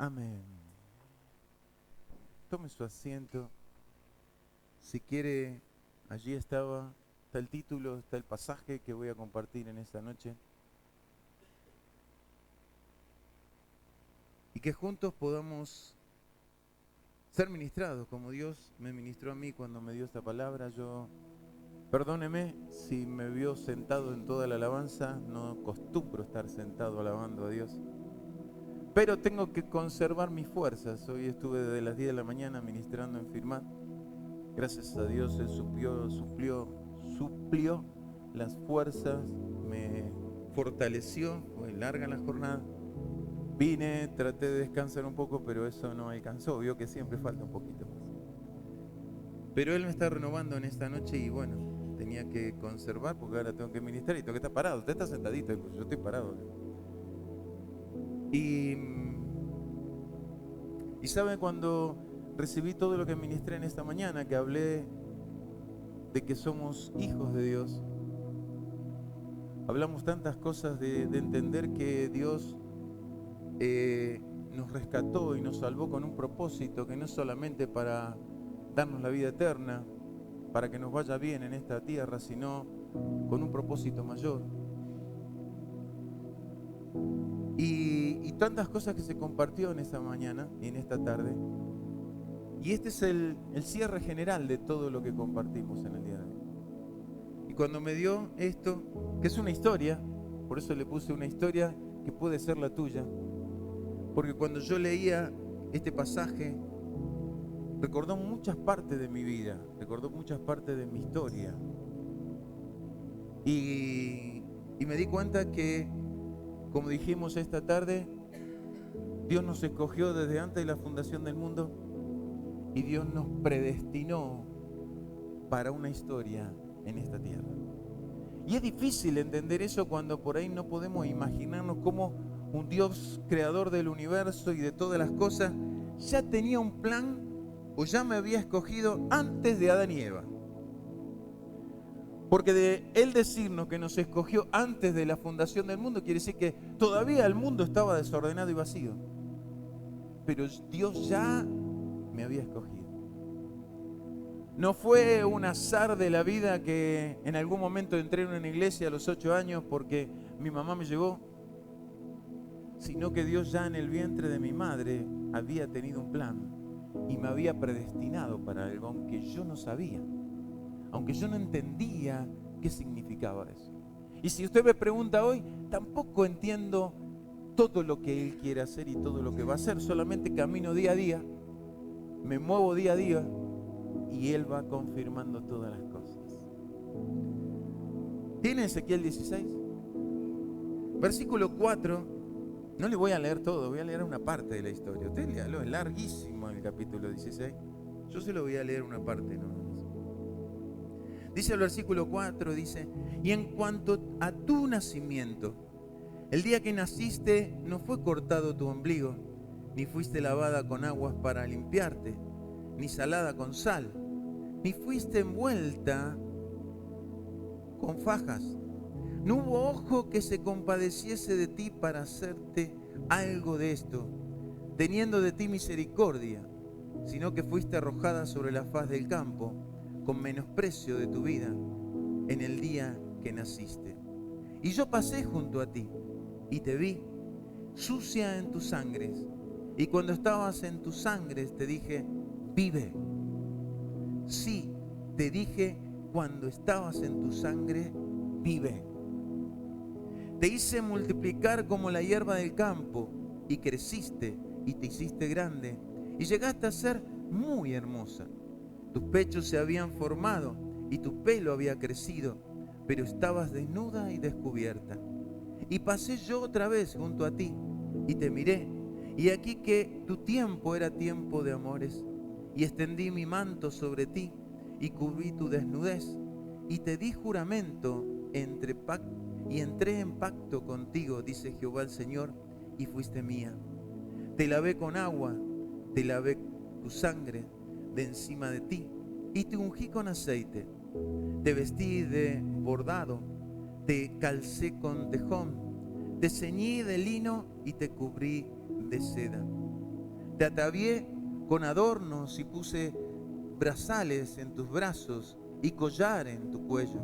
Amén. Tome su asiento. Si quiere, allí está el título, está el pasaje que voy a compartir en esta noche. Y que juntos podamos ser ministrados como Dios me ministró a mí cuando me dio esta palabra. Perdóneme si me vio sentado en toda la alabanza, no acostumbro estar sentado alabando a Dios. Pero tengo que conservar mis fuerzas. Hoy estuve desde las 10 de la mañana ministrando en Firmat. Gracias a Dios Él suplió las fuerzas, me fortaleció, fue larga la jornada. Vine, traté de descansar un poco, pero eso no alcanzó, vio que siempre falta un poquito más. Pero Él me está renovando en esta noche y bueno, tenía que conservar porque ahora tengo que ministrar y tengo que estar parado. Usted está sentadito, yo estoy parado. Y sabe, cuando recibí todo lo que ministré en esta mañana, que hablé de que somos hijos de Dios, hablamos tantas cosas de entender que Dios nos rescató y nos salvó con un propósito, que no es solamente para darnos la vida eterna, para que nos vaya bien en esta tierra, sino con un propósito mayor. Y tantas cosas que se compartió en esta mañana y en esta tarde. Y este es el cierre general de todo lo que compartimos en el día de hoy. Y cuando me dio esto, que es una historia, por eso le puse una historia que puede ser la tuya, porque cuando yo leía este pasaje, recordó muchas partes de mi vida, recordó muchas partes de mi historia. Y me di cuenta que, como dijimos esta tarde, Dios nos escogió desde antes de la fundación del mundo y Dios nos predestinó para una historia en esta tierra. Y es difícil entender eso cuando por ahí no podemos imaginarnos cómo un Dios creador del universo y de todas las cosas ya tenía un plan o ya me había escogido antes de Adán y Eva. Porque de Él decirnos que nos escogió antes de la fundación del mundo quiere decir que todavía el mundo estaba desordenado y vacío. Pero Dios ya me había escogido. No fue un azar de la vida que en algún momento entré en una iglesia a los 8 años porque mi mamá me llevó, sino que Dios ya en el vientre de mi madre había tenido un plan y me había predestinado para algo, aunque yo no sabía, aunque yo no entendía qué significaba eso. Y si usted me pregunta hoy, tampoco entiendo todo lo que Él quiere hacer y todo lo que va a hacer, solamente camino día a día, me muevo día a día y Él va confirmando todas las cosas. ¿Tiene Ezequiel 16? Versículo 4. No le voy a leer todo, voy a leer una parte de la historia. Usted léalo, es larguísimo el capítulo 16. Yo se lo voy a leer una parte nomás. Dice el versículo 4, dice: y en cuanto a tu nacimiento, el día que naciste no fue cortado tu ombligo, ni fuiste lavada con aguas para limpiarte, ni salada con sal, ni fuiste envuelta con fajas. No hubo ojo que se compadeciese de ti para hacerte algo de esto, teniendo de ti misericordia, sino que fuiste arrojada sobre la faz del campo, con menosprecio de tu vida, en el día que naciste. Y yo pasé junto a ti, y te vi, sucia en tus sangres, y cuando estabas en tus sangres te dije, vive. Sí, te dije, cuando estabas en tu sangre, vive. Te hice multiplicar como la hierba del campo, y creciste, y te hiciste grande, y llegaste a ser muy hermosa. Tus pechos se habían formado, y tu pelo había crecido, pero estabas desnuda y descubierta. Y pasé yo otra vez junto a ti, y te miré, y aquí que tu tiempo era tiempo de amores, y extendí mi manto sobre ti, y cubrí tu desnudez, y te di juramento y entré en pacto contigo, dice Jehová el Señor, y fuiste mía. Te lavé con agua, te lavé tu sangre de encima de ti, y te ungí con aceite. Te vestí de bordado, te calcé con tejón, te ceñí de lino y te cubrí de seda. Te atavié con adornos y puse brazales en tus brazos y collar en tu cuello.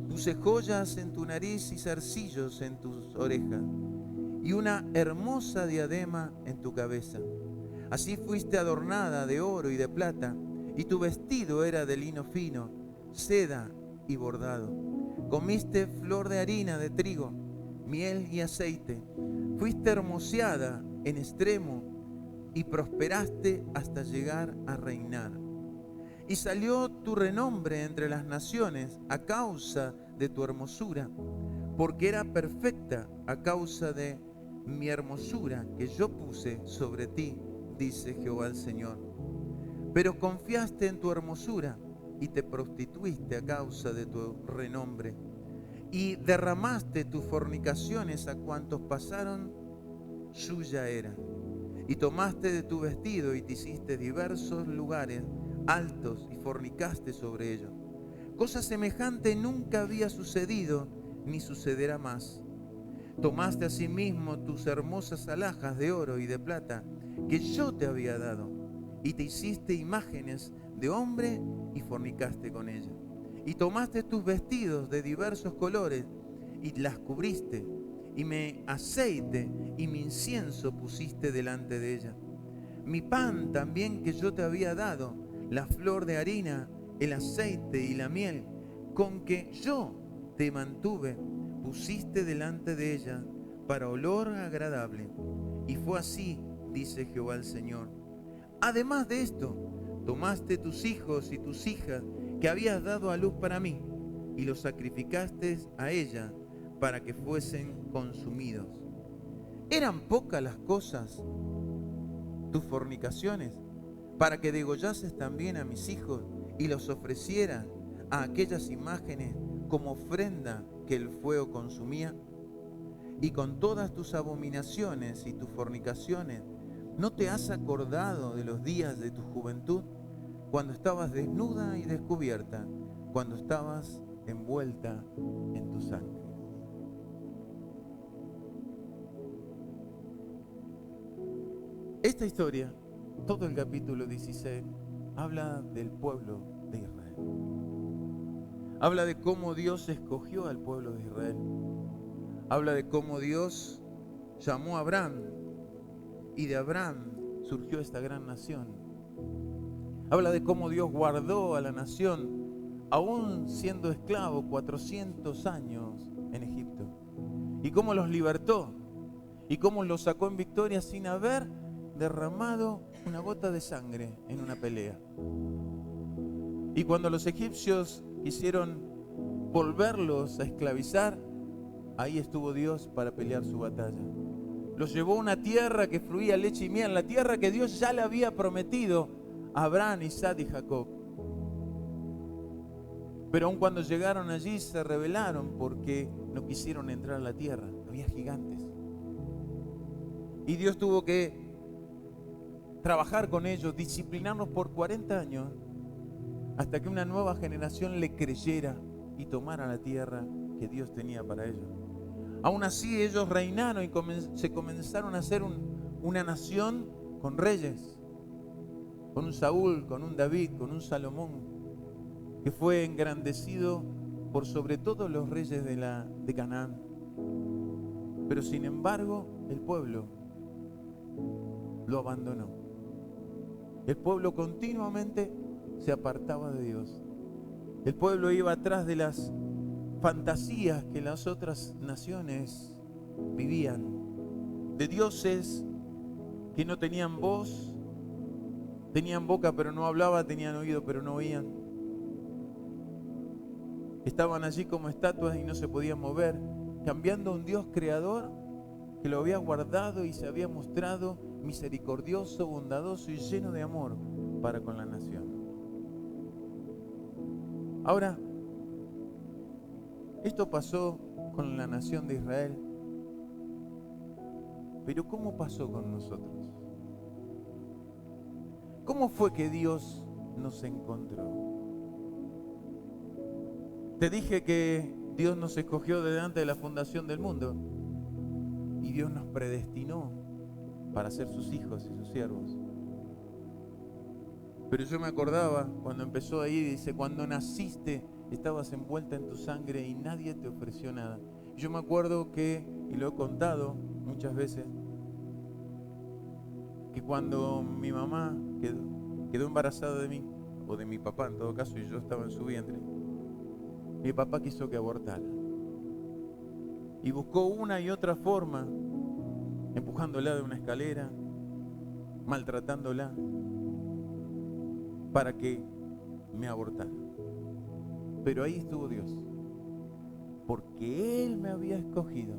Puse joyas en tu nariz y zarcillos en tus orejas y una hermosa diadema en tu cabeza. Así fuiste adornada de oro y de plata, y tu vestido era de lino fino, seda y bordado. Comiste flor de harina de trigo, miel y aceite. Fuiste hermoseada en extremo y prosperaste hasta llegar a reinar. Y salió tu renombre entre las naciones a causa de tu hermosura, porque era perfecta a causa de mi hermosura que yo puse sobre ti, dice Jehová el Señor. Pero confiaste en tu hermosura y te prostituiste a causa de tu renombre, y derramaste tus fornicaciones a cuantos pasaron, suya era. Y tomaste de tu vestido y te hiciste diversos lugares altos y fornicaste sobre ellos. Cosa semejante nunca había sucedido ni sucederá más. Tomaste asimismo tus hermosas alhajas de oro y de plata que yo te había dado, y te hiciste imágenes de hombre y fornicaste con ellas. Y tomaste tus vestidos de diversos colores y las cubriste, y mi aceite y mi incienso pusiste delante de ella. Mi pan también que yo te había dado, la flor de harina, el aceite y la miel, con que yo te mantuve, pusiste delante de ella para olor agradable. Y fue así, dice Jehová el Señor. Además de esto, tomaste tus hijos y tus hijas que habías dado a luz para mí, y los sacrificaste a ella para que fuesen consumidos. ¿Eran pocas las cosas, tus fornicaciones, para que degollases también a mis hijos y los ofrecieras a aquellas imágenes como ofrenda que el fuego consumía? Y con todas tus abominaciones y tus fornicaciones, ¿no te has acordado de los días de tu juventud, cuando estabas desnuda y descubierta, cuando estabas envuelta en tu sangre? Esta historia, todo el capítulo 16, habla del pueblo de Israel. Habla de cómo Dios escogió al pueblo de Israel. Habla de cómo Dios llamó a Abraham y de Abraham surgió esta gran nación. Habla de cómo Dios guardó a la nación, aún siendo esclavo 400 años en Egipto. Y cómo los libertó y cómo los sacó en victoria sin haber derramado una gota de sangre en una pelea. Y cuando los egipcios quisieron volverlos a esclavizar, ahí estuvo Dios para pelear su batalla. Los llevó a una tierra que fluía leche y miel, la tierra que Dios ya le había prometido a Abraham, Isaac y Jacob. Pero aun cuando llegaron allí se rebelaron porque no quisieron entrar a la tierra. Había gigantes. Y Dios tuvo que trabajar con ellos, disciplinarlos por 40 años, hasta que una nueva generación le creyera y tomara la tierra que Dios tenía para ellos. Aún así ellos reinaron y se comenzaron a hacer una nación con reyes, con un Saúl, con un David, con un Salomón, que fue engrandecido por sobre todo los reyes de Canaán. Pero sin embargo el pueblo lo abandonó. El pueblo continuamente se apartaba de Dios. El pueblo iba atrás de las fantasías que las otras naciones vivían, de dioses que no tenían voz, tenían boca pero no hablaban, tenían oído pero no oían. Estaban allí como estatuas y no se podían mover, cambiando a un Dios creador que lo había guardado y se había mostrado misericordioso, bondadoso y lleno de amor para con la nación. Ahora, esto pasó con la nación de Israel, pero ¿cómo pasó con nosotros? ¿Cómo fue que Dios nos encontró? Te dije que Dios nos escogió desde antes de la fundación del mundo y Dios nos predestinó para ser sus hijos y sus siervos. Pero yo me acordaba cuando empezó ahí, dice, cuando naciste estabas envuelta en tu sangre y nadie te ofreció nada. Yo me acuerdo que, y lo he contado muchas veces, que cuando mi mamá quedó embarazada de mí, o de mi papá en todo caso, y yo estaba en su vientre, mi papá quiso que abortara. Y buscó una y otra forma, empujándola de una escalera, maltratándola, para que me abortara. Pero ahí estuvo Dios, porque Él me había escogido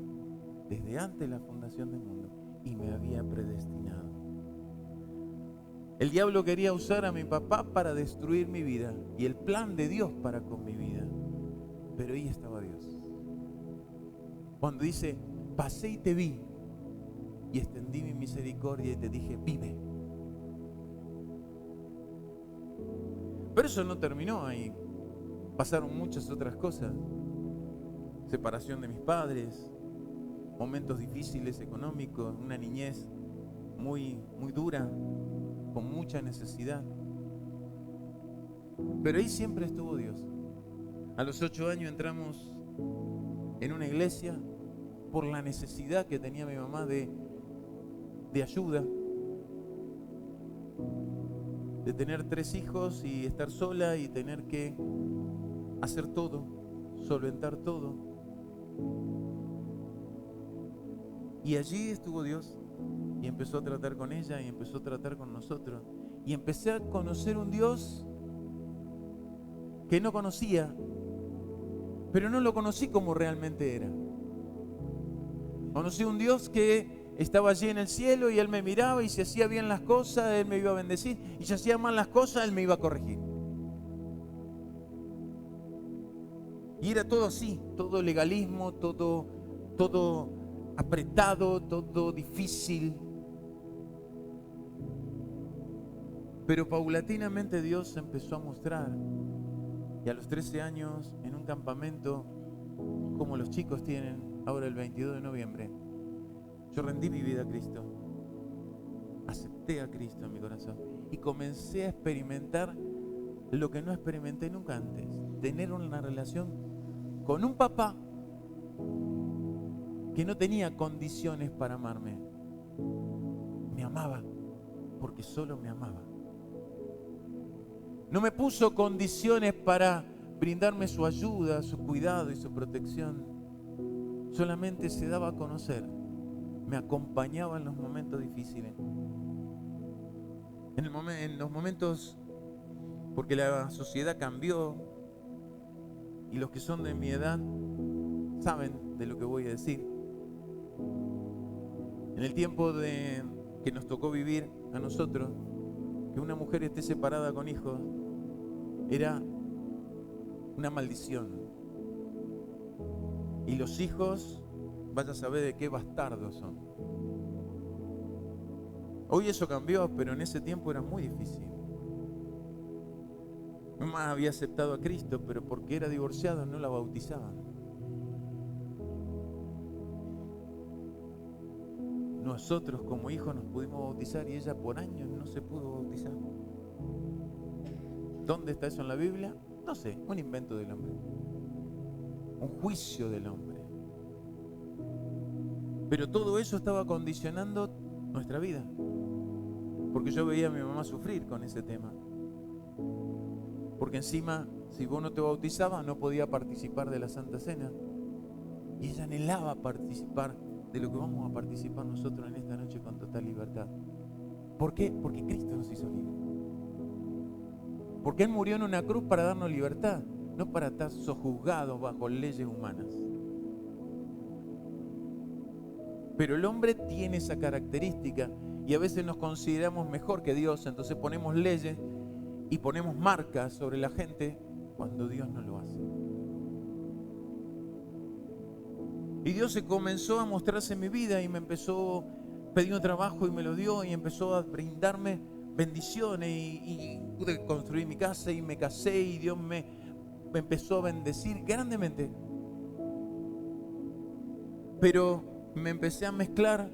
desde antes de la fundación del mundo y me había predestinado. El diablo quería usar a mi papá para destruir mi vida y el plan de Dios para con mi vida, pero ahí estaba Dios. Cuando dice, pasé y te vi y extendí mi misericordia y te dije, vive. Pero eso no terminó ahí. Pasaron muchas otras cosas. Separación de mis padres, momentos difíciles económicos, una niñez muy dura, con mucha necesidad. Pero ahí siempre estuvo Dios. A los 8 años entramos en una iglesia por la necesidad que tenía mi mamá de ayuda, de tener 3 hijos y estar sola y tener que hacer todo, solventar todo. Y allí estuvo Dios y empezó a tratar con ella y empezó a tratar con nosotros. Y empecé a conocer un Dios que no conocía, pero no lo conocí como realmente era. Conocí un Dios que estaba allí en el cielo y Él me miraba y si hacía bien las cosas, Él me iba a bendecir. Y si hacía mal las cosas, Él me iba a corregir. Y era todo así, todo legalismo, todo apretado, todo difícil. Pero paulatinamente Dios empezó a mostrar. Y a los 13 años, en un campamento, como los chicos tienen ahora el 22 de noviembre, yo rendí mi vida a Cristo. Acepté a Cristo en mi corazón. Y comencé a experimentar lo que no experimenté nunca antes. Tener una relación con un papá que no tenía condiciones para amarme. Me amaba porque solo me amaba. No me puso condiciones para brindarme su ayuda, su cuidado y su protección. Solamente se daba a conocer. Me acompañaba en los momentos difíciles. En los momentos, porque la sociedad cambió y los que son de mi edad saben de lo que voy a decir. En el tiempo que nos tocó vivir a nosotros, que una mujer esté separada con hijos era una maldición. Y los hijos, vaya a saber de qué bastardos son. Hoy eso cambió, pero en ese tiempo era muy difícil. Mi mamá había aceptado a Cristo, pero porque era divorciada no la bautizaban. Nosotros como hijos nos pudimos bautizar y ella por años no se pudo bautizar. ¿Dónde está eso en la Biblia? No sé, un invento del hombre. Un juicio del hombre. Pero todo eso estaba condicionando nuestra vida. Porque yo veía a mi mamá sufrir con ese tema. Porque encima, si vos no te bautizabas, no podía participar de la Santa Cena. Y ella anhelaba participar de lo que vamos a participar nosotros en esta noche con total libertad. ¿Por qué? Porque Cristo nos hizo libres. Porque Él murió en una cruz para darnos libertad, no para estar sojuzgados bajo leyes humanas. Pero el hombre tiene esa característica y a veces nos consideramos mejor que Dios, entonces ponemos leyes y ponemos marcas sobre la gente cuando Dios no lo hace. Y Dios se comenzó a mostrarse en mi vida y me empezó, pedí un trabajo y me lo dio y empezó a brindarme bendiciones y pude construir mi casa y me casé y Dios me empezó a bendecir grandemente. Pero me empecé a mezclar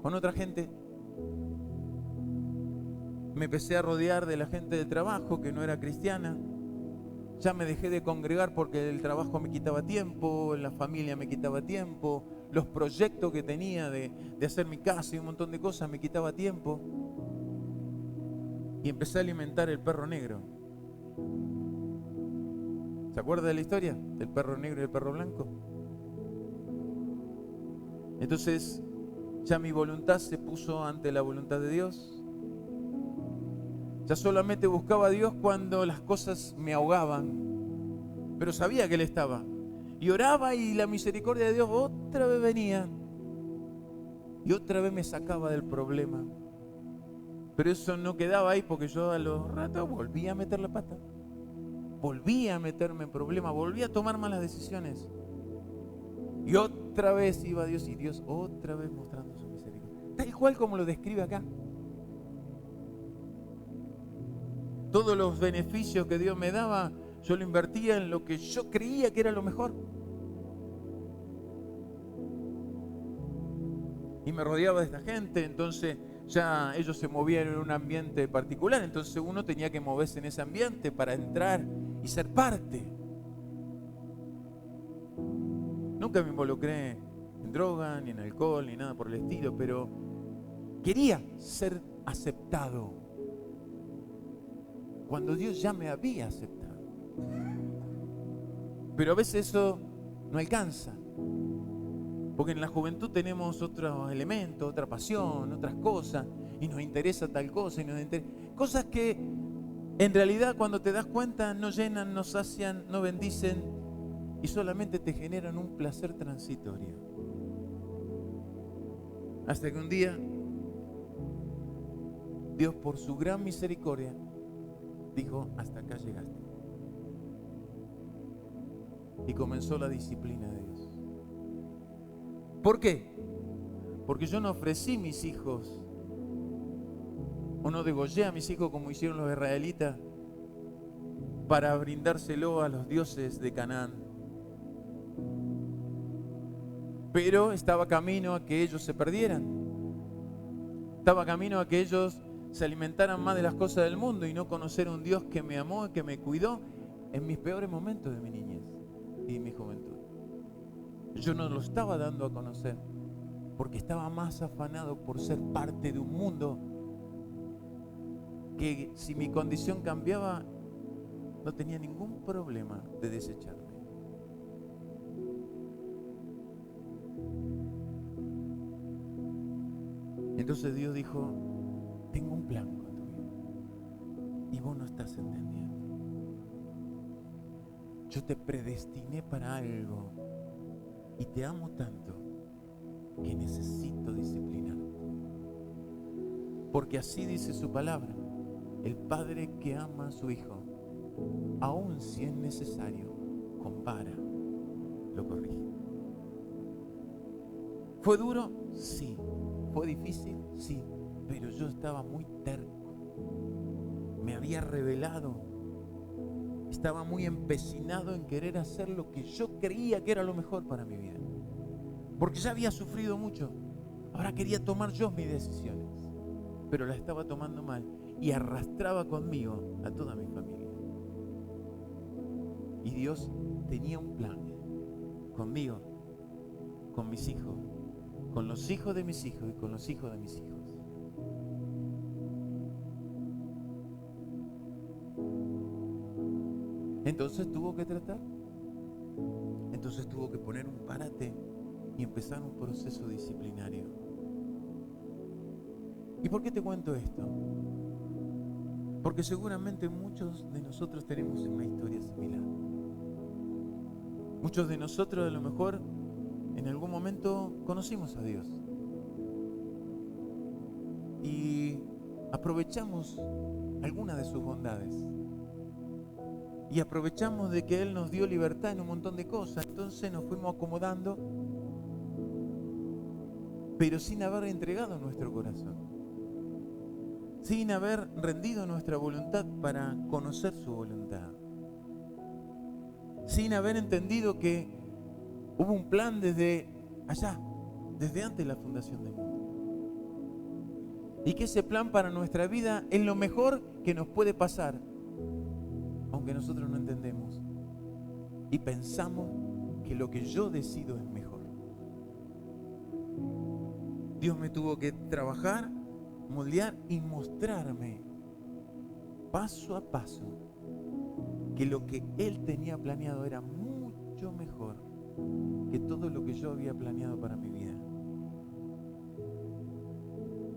con otra gente Me empecé a rodear de la gente del trabajo que no era cristiana. Ya me dejé de congregar porque el trabajo me quitaba tiempo, la familia me quitaba tiempo, los proyectos que tenía de hacer mi casa y un montón de cosas me quitaba tiempo. Y empecé a alimentar el perro negro. ¿Se acuerda de la historia del perro negro y el perro blanco? Entonces ya mi voluntad se puso ante la voluntad de Dios. Ya solamente buscaba a Dios cuando las cosas me ahogaban, pero sabía que Él estaba. Y oraba y la misericordia de Dios otra vez venía y otra vez me sacaba del problema. Pero eso no quedaba ahí, porque yo a los ratos volvía a meter la pata, volvía a meterme en problemas, volvía a tomar malas decisiones. Y otra vez iba a Dios y Dios otra vez mostrando su misericordia. Tal cual como lo describe acá. Todos los beneficios que Dios me daba, yo lo invertía en lo que yo creía que era lo mejor. Y me rodeaba de esta gente, entonces ya ellos se movían en un ambiente particular, entonces uno tenía que moverse en ese ambiente para entrar y ser parte. Nunca me involucré en droga, ni en alcohol, ni nada por el estilo, pero quería ser aceptado cuando Dios ya me había aceptado. Pero a veces eso no alcanza, porque en la juventud tenemos otros elementos, otra pasión, otras cosas, y nos interesa tal cosa, y nos interesa cosas que en realidad cuando te das cuenta no llenan, no sacian, no bendicen y solamente te generan un placer transitorio. Hasta que un día Dios, por su gran misericordia, dijo: hasta acá llegaste. Y comenzó la disciplina de Dios. ¿Por qué? Porque yo no ofrecí mis hijos, o no degollé a mis hijos como hicieron los israelitas, para brindárselo a los dioses de Canaán. Pero estaba camino a que ellos se perdieran. Estaba camino a que ellos se alimentaran más de las cosas del mundo y no conocer a un Dios que me amó y que me cuidó en mis peores momentos de mi niñez y mi juventud. Yo no lo estaba dando a conocer porque estaba más afanado por ser parte de un mundo que, si mi condición cambiaba, no tenía ningún problema de desecharme. Entonces Dios dijo: tengo un plan con tu vida y vos no estás entendiendo. Yo te predestiné para algo y te amo tanto que necesito disciplinarte. Porque así dice su palabra: el padre que ama a su hijo, aun si es necesario, con vara lo corrige. ¿Fue duro? Sí. ¿Fue difícil? Sí. Pero yo estaba muy terco. Me había rebelado. Estaba muy empecinado en querer hacer lo que yo creía que era lo mejor para mi vida. Porque ya había sufrido mucho. Ahora quería tomar yo mis decisiones. Pero las estaba tomando mal y arrastraba conmigo a toda mi familia. Y Dios tenía un plan conmigo, con mis hijos, con los hijos de mis hijos y con los hijos de mis hijos. Entonces tuvo que tratar. Entonces tuvo que poner un parate y empezar un proceso disciplinario. ¿Y por qué te cuento esto? Porque seguramente muchos de nosotros tenemos una historia similar. Muchos de nosotros a lo mejor en algún momento conocimos a Dios y aprovechamos alguna de sus bondades y aprovechamos de que Él nos dio libertad en un montón de cosas. Entonces nos fuimos acomodando, pero sin haber entregado nuestro corazón, sin haber rendido nuestra voluntad para conocer su voluntad, sin haber entendido que hubo un plan desde allá, desde antes de la fundación del mundo. Y que ese plan para nuestra vida es lo mejor que nos puede pasar, aunque nosotros no entendemos y pensamos que lo que yo decido es mejor. Dios me tuvo que trabajar, moldear y mostrarme paso a paso que lo que Él tenía planeado era mucho mejor que todo lo que yo había planeado para mi vida.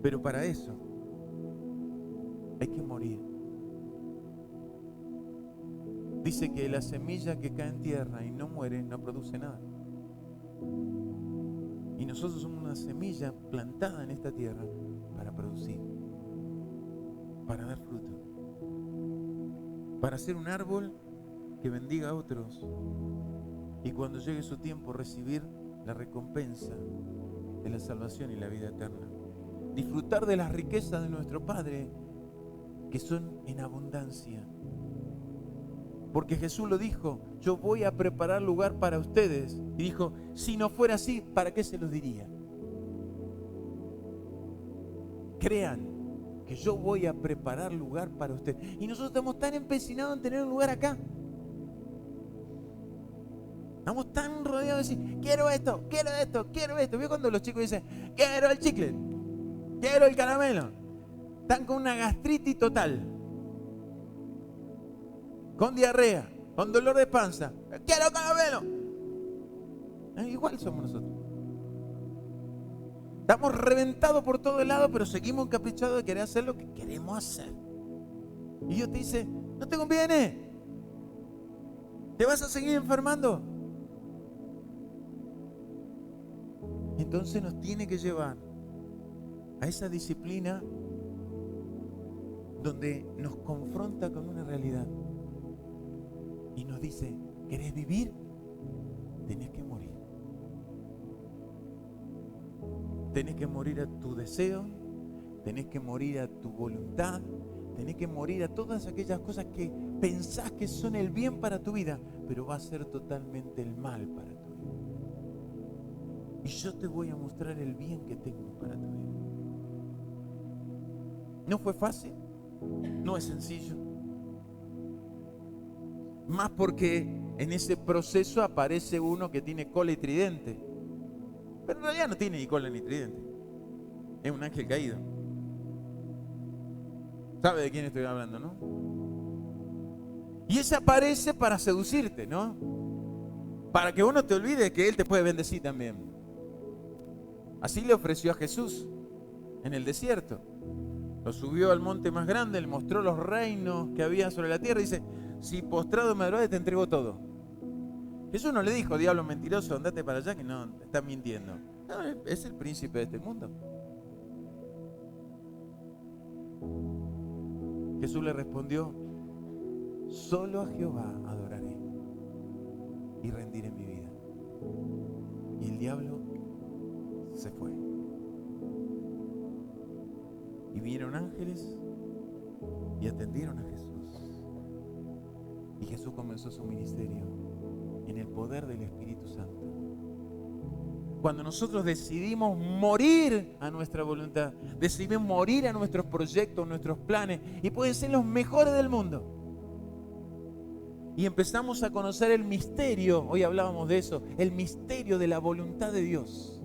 Pero para eso hay que morir. Dice que la semilla que cae en tierra y no muere no produce nada. Y nosotros somos una semilla plantada en esta tierra para producir, para dar fruto, para ser un árbol que bendiga a otros y cuando llegue su tiempo recibir la recompensa de la salvación y la vida eterna. Disfrutar de las riquezas de nuestro Padre que son en abundancia. Porque Jesús lo dijo, yo voy a preparar lugar para ustedes. Y dijo, si no fuera así, ¿para qué se los diría? Crean que yo voy a preparar lugar para ustedes. Y nosotros estamos tan empecinados en tener un lugar acá. Estamos tan rodeados de decir, quiero esto, quiero esto, quiero esto. ¿Vio cuando los chicos dicen, quiero el chicle, quiero el caramelo? Están con una gastritis total, con diarrea, con dolor de panza. ¡Quiero caramelo! Igual somos nosotros. Estamos reventados por todo el lado, pero seguimos encaprichados de querer hacer lo que queremos hacer. Y Dios te dice, no te conviene. Te vas a seguir enfermando. Entonces nos tiene que llevar a esa disciplina donde nos confronta con una realidad y nos dice, ¿querés vivir? Tenés que morir. Tenés que morir a tu deseo, tenés que morir a tu voluntad, tenés que morir a todas aquellas cosas que pensás que son el bien para tu vida, pero va a ser totalmente el mal para tu vida. Y yo te voy a mostrar el bien que tengo para tu vida. No fue fácil, no es sencillo. Más porque en ese proceso aparece uno que tiene cola y tridente. Pero en realidad no tiene ni cola ni tridente. Es un ángel caído. ¿Sabe de quién estoy hablando, no? Y ese aparece para seducirte, ¿no? Para que uno te olvide que Él te puede bendecir también. Así le ofreció a Jesús en el desierto. Lo subió al monte más grande, le mostró los reinos que había sobre la tierra y dice, si postrado me adoras te entrego todo. Jesús no le dijo, diablo mentiroso, andate para allá que no, estás mintiendo. No, es el príncipe de este mundo. Jesús le respondió, solo a Jehová adoraré y rendiré mi vida. Y el diablo se fue. Y vinieron ángeles y atendieron a Jesús. Y Jesús comenzó su ministerio en el poder del Espíritu Santo. Cuando nosotros decidimos morir a nuestra voluntad, decidimos morir a nuestros proyectos, nuestros planes, y pueden ser los mejores del mundo. Y empezamos a conocer el misterio, hoy hablábamos de eso, el misterio de la voluntad de Dios.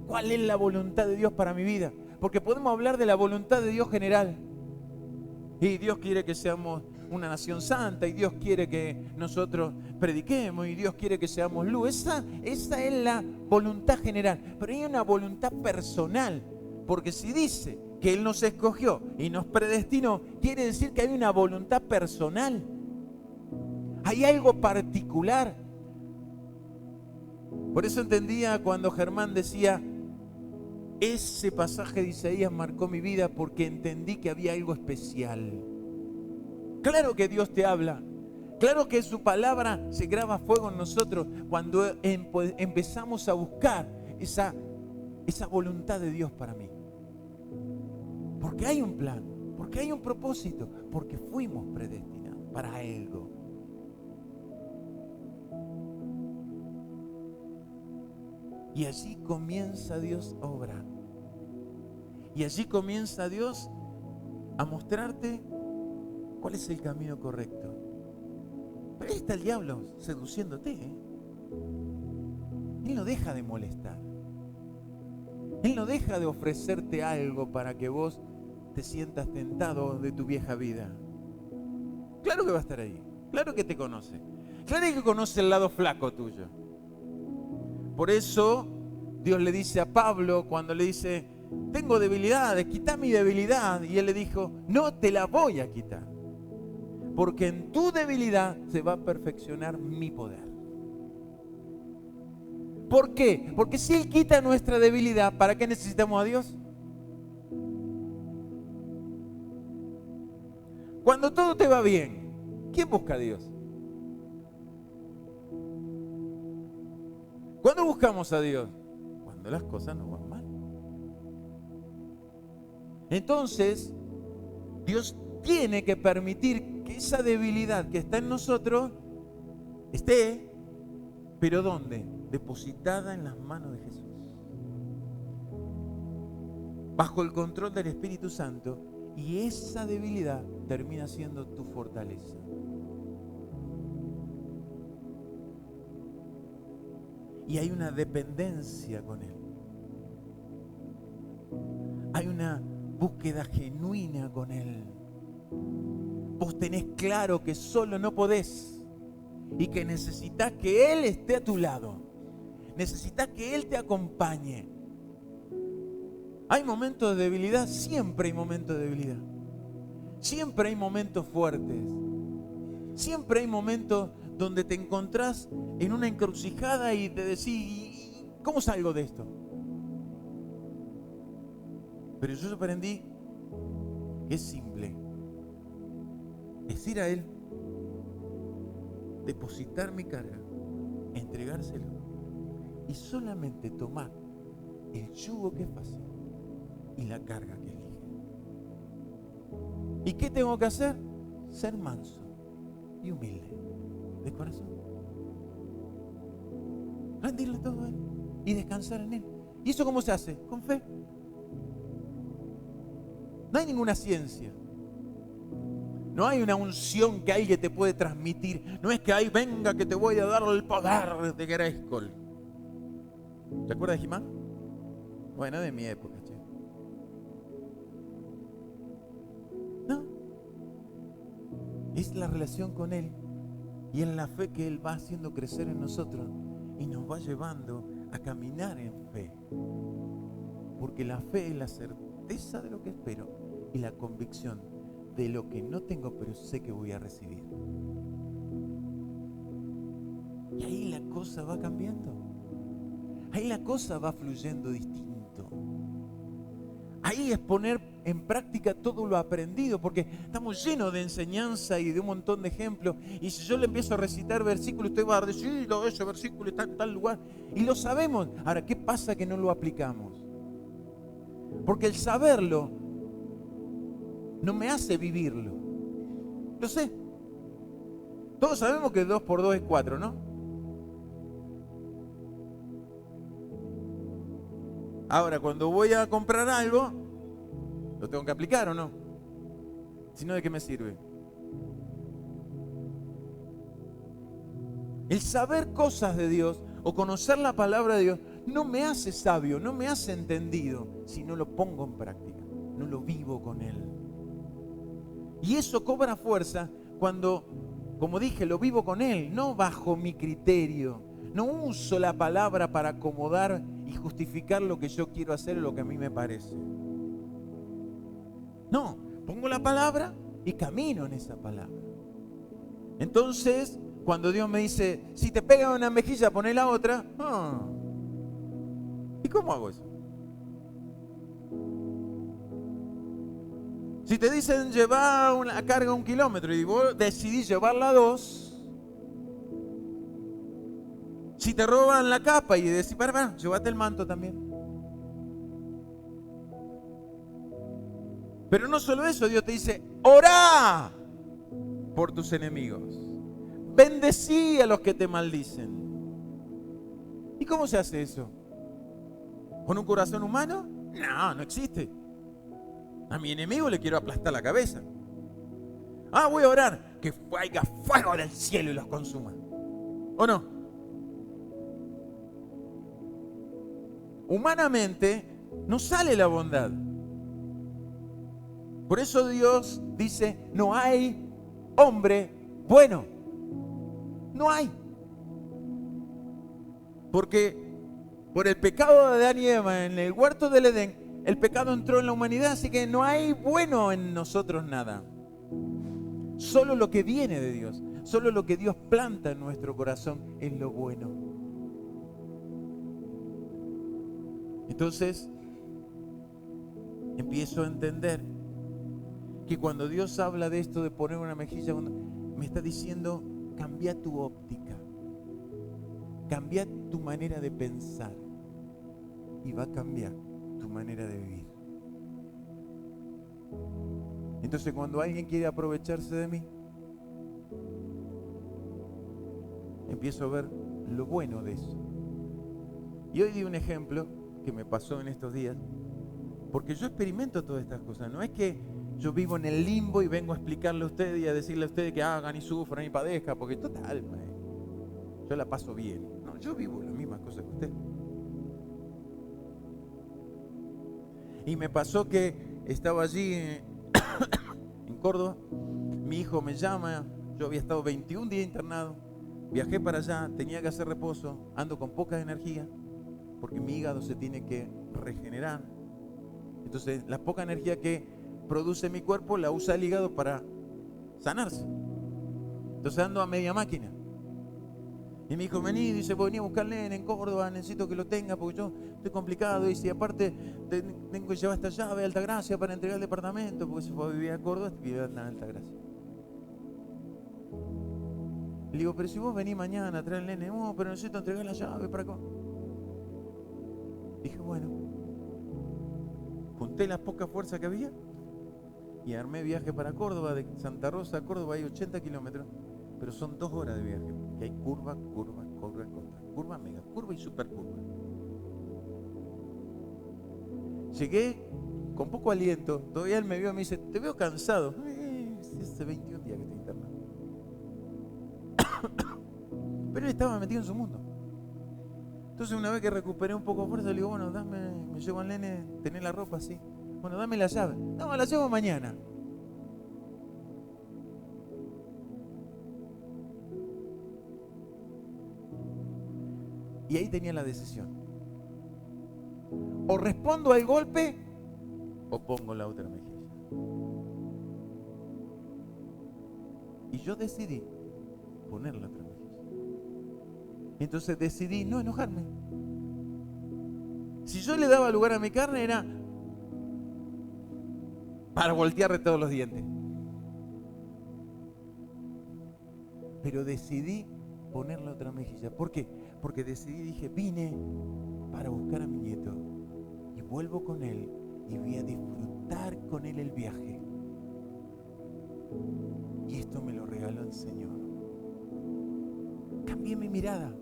¿Cuál es la voluntad de Dios para mi vida? Porque podemos hablar de la voluntad de Dios general. Y Dios quiere que seamos una nación santa, y Dios quiere que nosotros prediquemos, y Dios quiere que seamos luz. Esa es la voluntad general. Pero hay una voluntad personal. Porque si dice que Él nos escogió y nos predestinó, quiere decir que hay una voluntad personal. Hay algo particular. Por eso entendía cuando Germán decía, ese pasaje de Isaías marcó mi vida porque entendí que había algo especial. Claro que Dios te habla. Claro que su palabra se graba a fuego en nosotros cuando empezamos a buscar esa voluntad de Dios para mí. Porque hay un plan, porque hay un propósito, porque fuimos predestinados para algo. Y allí comienza Dios a obrar. Y allí comienza Dios a mostrarte cuál es el camino correcto. Pero ahí está el diablo seduciéndote, ¿eh? Él no deja de molestar. Él no deja de ofrecerte algo para que vos te sientas tentado de tu vieja vida. Claro que va a estar ahí. Claro que te conoce. Claro que conoce el lado flaco tuyo. Por eso Dios le dice a Pablo cuando le dice, tengo debilidades, quita mi debilidad. Y él le dijo, no te la voy a quitar. Porque en tu debilidad se va a perfeccionar mi poder. ¿Por qué? Porque si Él quita nuestra debilidad, ¿para qué necesitamos a Dios? Cuando todo te va bien, ¿quién busca a Dios? ¿Cuándo buscamos a Dios? Cuando las cosas nos van mal. Entonces, Dios tiene que permitir que esa debilidad que está en nosotros esté, ¿pero dónde? Depositada en las manos de Jesús. Bajo el control del Espíritu Santo, y esa debilidad termina siendo tu fortaleza. Y hay una dependencia con Él. Hay una búsqueda genuina con Él. Vos tenés claro que solo no podés y que necesitas que Él esté a tu lado. Necesitas que Él te acompañe. ¿Hay momentos de debilidad? Siempre hay momentos de debilidad. Siempre hay momentos fuertes. Siempre hay momentos donde te encontrás en una encrucijada y te decís, ¿cómo salgo de esto? Pero yo aprendí que es simple. Es ir a Él, depositar mi carga, entregárselo y solamente tomar el yugo que es fácil y la carga que es ligera. ¿Y qué tengo que hacer? Ser manso y humilde de corazón. Rendirle todo a Él y descansar en Él. ¿Y eso cómo se hace? Con fe. No hay ninguna ciencia. No hay una unción que alguien te puede transmitir. No es que ahí venga que te voy a dar el poder de Grayskull. ¿Te acuerdas de He-Man? Bueno, de mi época, che. No. Es la relación con Él y en la fe que Él va haciendo crecer en nosotros y nos va llevando a caminar en fe. Porque la fe es la certeza de lo que espero y la convicción de lo que no tengo, pero sé que voy a recibir. Y ahí la cosa va cambiando. Ahí la cosa va fluyendo distinto. Ahí es poner en práctica todo lo aprendido, porque estamos llenos de enseñanza y de un montón de ejemplos. Y si yo le empiezo a recitar versículos, usted va a decir, sí, ese versículo está en tal lugar. Y lo sabemos. Ahora, ¿qué pasa que no lo aplicamos? Porque el saberlo no me hace vivirlo. Lo sé. Todos sabemos que 2 por 2 es 4, ¿no? Ahora, cuando voy a comprar algo, ¿lo tengo que aplicar o no? Si no, ¿de qué me sirve? El saber cosas de Dios o conocer la palabra de Dios no me hace sabio, no me hace entendido si no lo pongo en práctica, no lo vivo con Él. Y eso cobra fuerza cuando, como dije, lo vivo con Él, no bajo mi criterio. No uso la palabra para acomodar y justificar lo que yo quiero hacer o lo que a mí me parece. No, pongo la palabra y camino en esa palabra. Entonces, cuando Dios me dice, si te pega una mejilla, poné la otra. ¿Y cómo hago eso? Si te dicen llevar una carga 1 kilómetro y vos decidís llevarla 2, si te roban la capa y decís, para, llévate el manto también. Pero no solo eso, Dios te dice, orá por tus enemigos. Bendecí a los que te maldicen. ¿Y cómo se hace eso? ¿Con un corazón humano? No, no existe. A mi enemigo le quiero aplastar la cabeza. Ah, voy a orar, que caiga fuego del cielo y los consuma. ¿O no? Humanamente no sale la bondad. Por eso Dios dice, no hay hombre bueno. No hay. Porque por el pecado de Adán y Eva en el huerto del Edén, el pecado entró en la humanidad, así que no hay bueno en nosotros nada. Solo lo que viene de Dios, solo lo que Dios planta en nuestro corazón es lo bueno. Entonces, empiezo a entender que cuando Dios habla de esto de poner una mejilla, me está diciendo, cambia tu óptica, cambia tu manera de pensar y va a cambiar tu manera de vivir. Entonces, cuando alguien quiere aprovecharse de mí, empiezo a ver lo bueno de eso. Y hoy di un ejemplo que me pasó en estos días, porque yo experimento todas estas cosas. No es que yo vivo en el limbo y vengo a explicarle a ustedes y a decirle a ustedes que hagan y sufran y padezcan, porque total, yo la paso bien. No, yo vivo las mismas cosas que ustedes. Y me pasó que estaba allí en Córdoba, mi hijo me llama, yo había estado 21 días internado, viajé para allá, tenía que hacer reposo, ando con poca energía, porque mi hígado se tiene que regenerar. Entonces, la poca energía que produce mi cuerpo la usa el hígado para sanarse. Entonces ando a media máquina. Y mi hijo vení, dice, vení a buscarle en Córdoba, necesito que lo tenga porque yo estoy complicado. Y si aparte tengo que llevar esta llave a Altagracia para entregar el departamento, porque se fue a vivir a Córdoba, vivía en Altagracia. Le digo, pero si vos venís mañana a traer el nene, no, pero necesito entregar la llave para acá. Dije, bueno, junté las pocas fuerzas que había y armé viaje para Córdoba. De Santa Rosa a Córdoba hay 80 kilómetros, pero son 2 horas de viaje, que hay curva, mega curva y super curva. Llegué con poco aliento, todavía él me vio y me dice, te veo cansado. Hace 21 días que estoy internado. Pero él estaba metido en su mundo. Entonces una vez que recuperé un poco de fuerza, le digo, bueno, me llevo al nene, tenés la ropa así. Bueno, dame la llave. No, la llevo mañana. Y ahí tenía la decisión. O respondo al golpe o pongo la otra mejilla. Y yo decidí poner la otra mejilla. Entonces decidí no enojarme. Si yo le daba lugar a mi carne era para voltearle todos los dientes. Pero decidí poner la otra mejilla. ¿Por qué? Porque dije, vine para buscar a mi nieto y vuelvo con él y voy a disfrutar con él el viaje. Y esto me lo regaló el Señor. Cambié mi mirada,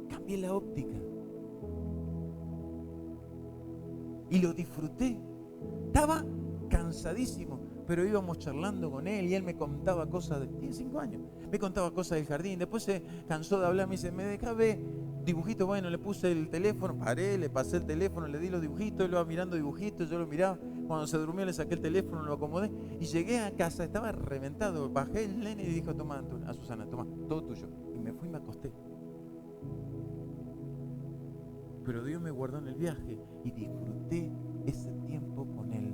cambié la óptica y lo disfruté. Estaba cansadísimo, pero íbamos charlando con él y él me contaba cosas tiene 5 años, me contaba cosas del jardín. Después se cansó de hablar, me dice, me deja ver dibujitos. Bueno, le puse el teléfono, paré, le pasé el teléfono, le di los dibujitos, él iba mirando dibujitos, yo lo miraba. Cuando se durmió le saqué el teléfono, lo acomodé y llegué a casa, estaba reventado. Bajé el nene y dijo, toma, a Susana, toma, todo tuyo. Y me fui y me acosté. Pero Dios me guardó en el viaje y disfruté ese tiempo con él.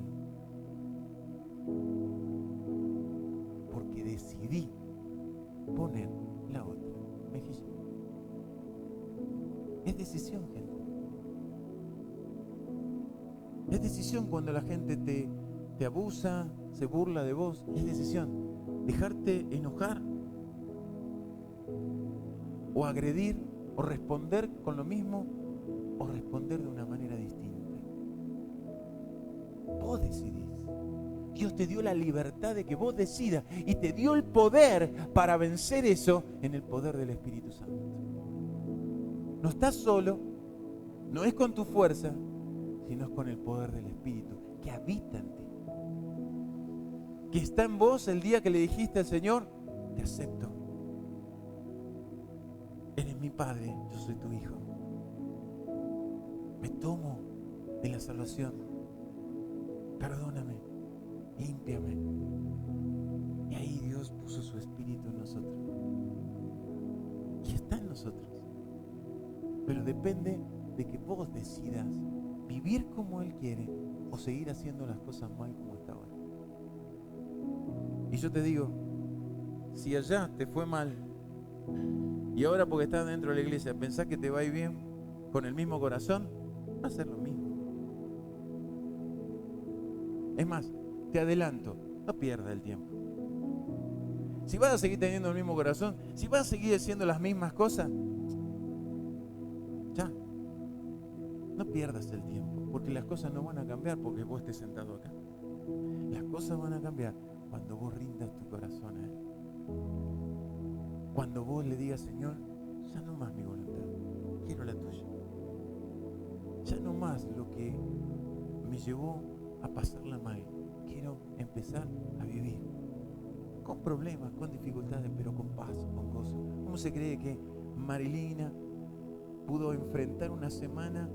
Porque decidí poner la otra mejilla. Es decisión, gente. Es decisión cuando la gente te abusa, se burla de vos. Es decisión. Dejarte enojar o agredir o responder con lo mismo o responder de una manera distinta. Vos decidís. Dios te dio la libertad de que vos decidas y te dio el poder para vencer eso en el poder del Espíritu Santo. No estás solo, no es con tu fuerza, sino es con el poder del Espíritu que habita que está en vos el día que le dijiste al Señor, te acepto. Eres mi Padre, yo soy tu Hijo. Me tomo de la salvación. Perdóname, límpiame. Y ahí Dios puso su Espíritu en nosotros. Y está en nosotros. Pero depende de que vos decidas vivir como Él quiere o seguir haciendo las cosas mal como hasta ahora. Y yo te digo, si allá te fue mal y ahora porque estás dentro de la iglesia pensás que te va a ir bien con el mismo corazón, va a ser lo mismo. Es más, te adelanto, no pierdas el tiempo. Si vas a seguir teniendo el mismo corazón, si vas a seguir haciendo las mismas cosas, ya, no pierdas el tiempo, porque las cosas no van a cambiar porque vos estés sentado acá. Las cosas van a cambiar cuando vos rindas tu corazón a Él. Cuando vos le digas, Señor, ya no más mi voluntad, quiero la tuya. Ya no más lo que me llevó a pasarla mal, quiero empezar a vivir. Con problemas, con dificultades, pero con paz, con gozo. ¿Cómo se cree que Marilina pudo enfrentar una semana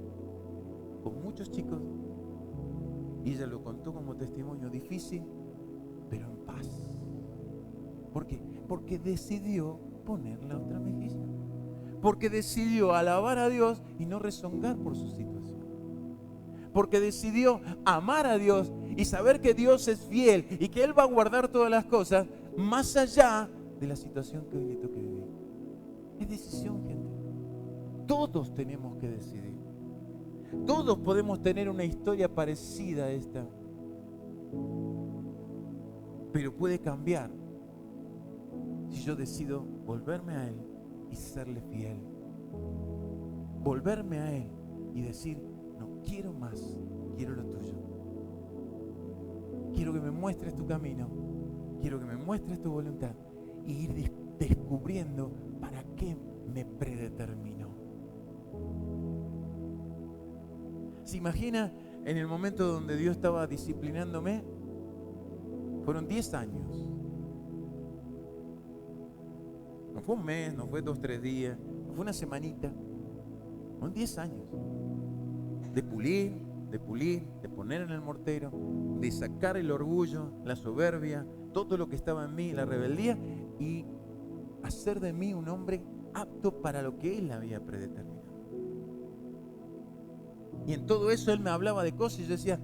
con muchos chicos? Y ella lo contó como testimonio difícil, pero en paz. ¿Por qué? Porque decidió poner la otra mejilla. Porque decidió alabar a Dios y no rezongar por su situación. Porque decidió amar a Dios y saber que Dios es fiel y que Él va a guardar todas las cosas más allá de la situación que hoy le toque vivir. Es decisión, gente. Todos tenemos que decidir. Todos podemos tener una historia parecida a esta, pero puede cambiar si yo decido volverme a Él y serle fiel. Volverme a Él y decir, no quiero más, quiero lo tuyo. Quiero que me muestres tu camino, quiero que me muestres tu voluntad y ir descubriendo para qué me predeterminó. ¿Se imagina en el momento donde Dios estaba disciplinándome? Fueron 10 años. No fue un mes, no fue 2, 3 días, no fue una semanita. Fueron 10 años. De pulir, de poner en el mortero, de sacar el orgullo, la soberbia, todo lo que estaba en mí, la rebeldía, y hacer de mí un hombre apto para lo que Él había predeterminado. Y en todo eso Él me hablaba de cosas y yo decía,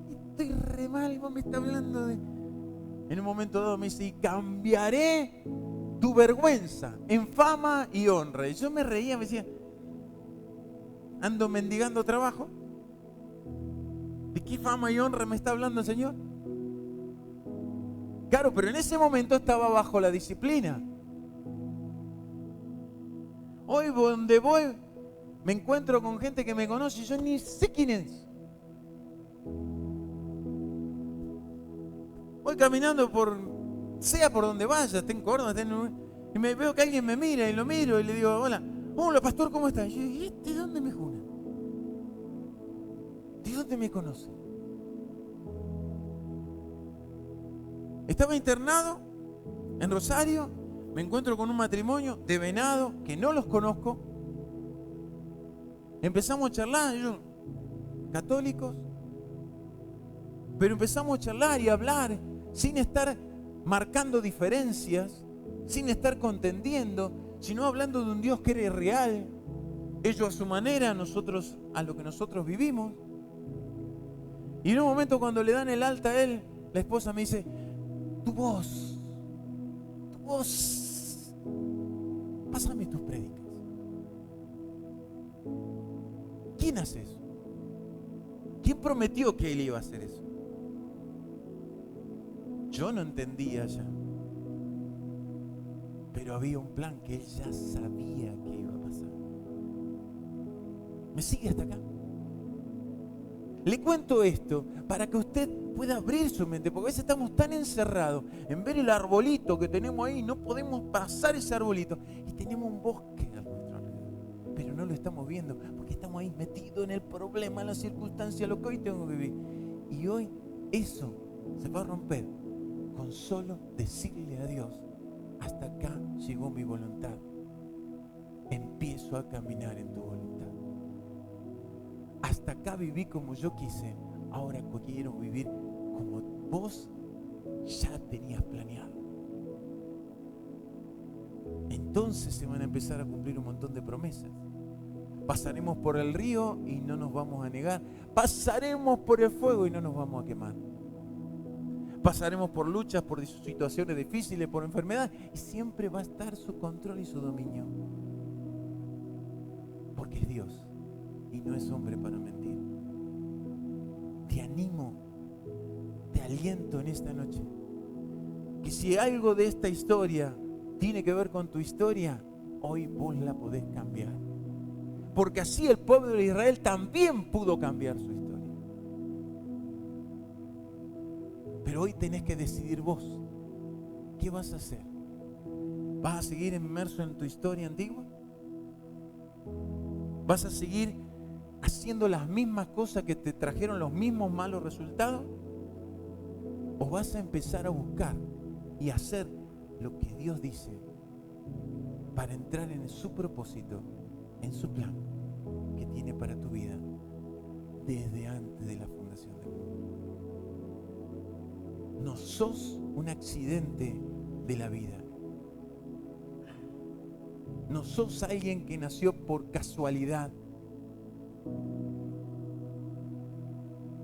estoy re mal, vos me estás hablando de... En un momento dado me dice, y cambiaré tu vergüenza en fama y honra. Y yo me reía, me decía, ando mendigando trabajo. ¿De qué fama y honra me está hablando el Señor? Claro, pero en ese momento estaba bajo la disciplina. Hoy donde voy me encuentro con gente que me conoce y yo ni sé quién es. Voy caminando sea por donde vaya, esté en Córdoba, y me veo que alguien me mira y lo miro y le digo, hola pastor, ¿cómo estás? Y yo, ¿y este de dónde me juna? ¿De dónde me conoce? Estaba internado en Rosario, me encuentro con un matrimonio de Venado que no los conozco. Empezamos a charlar, ellos católicos, pero empezamos a charlar y a hablar sin estar marcando diferencias, sin estar contendiendo, sino hablando de un Dios que era real, ellos a su manera, nosotros a lo que nosotros vivimos. Y en un momento cuando le dan el alta a él, la esposa me dice, tu voz, pásame tus prédicas. ¿Quién hace eso? ¿Quién prometió que él iba a hacer eso? Yo no entendía ya, pero había un plan que él ya sabía que iba a pasar. ¿Me sigue hasta acá? Le cuento esto para que usted pueda abrir su mente, porque a veces estamos tan encerrados en ver el arbolito que tenemos ahí, no podemos pasar ese arbolito y tenemos un bosque a nuestro alrededor, pero no lo estamos viendo porque estamos ahí metidos en el problema, en la circunstancia, lo que hoy tengo que vivir. Y hoy eso se va a romper con solo decirle a Dios, hasta acá llegó mi voluntad, empiezo a caminar en tu voluntad. Hasta acá viví como yo quise, ahora quiero vivir como vos ya tenías planeado. Entonces se van a empezar a cumplir un montón de promesas. Pasaremos por el río y no nos vamos a negar. Pasaremos por el fuego y no nos vamos a quemar. Pasaremos por luchas, por situaciones difíciles, por enfermedad, y siempre va a estar su control y su dominio. Porque es Dios y no es hombre para mentir. Te animo, te aliento en esta noche, que si algo de esta historia tiene que ver con tu historia, hoy vos la podés cambiar. Porque así el pueblo de Israel también pudo cambiar su historia. Pero hoy tenés que decidir vos, ¿qué vas a hacer? ¿Vas a seguir inmerso en tu historia antigua? ¿Vas a seguir haciendo las mismas cosas que te trajeron los mismos malos resultados? ¿O vas a empezar a buscar y hacer lo que Dios dice para entrar en su propósito, en su plan que tiene para tu vida desde antes de la fundación del mundo? No sos un accidente de la vida. No sos alguien que nació por casualidad.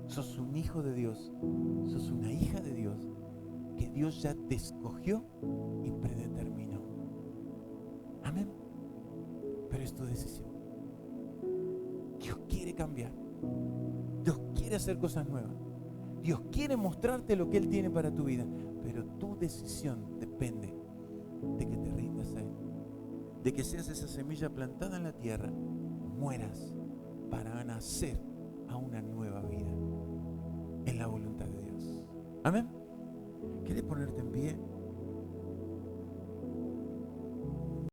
Sos un hijo de Dios, sos una hija de Dios, que Dios ya te escogió y predeterminó. Amén. Pero es tu decisión. Dios quiere cambiar. Dios quiere hacer cosas nuevas. Dios quiere mostrarte lo que Él tiene para tu vida. Pero tu decisión depende de que te rindas a Él. De que seas esa semilla plantada en la tierra, mueras para nacer a una nueva vida en la voluntad de Dios. Amén. ¿Quieres ponerte en pie?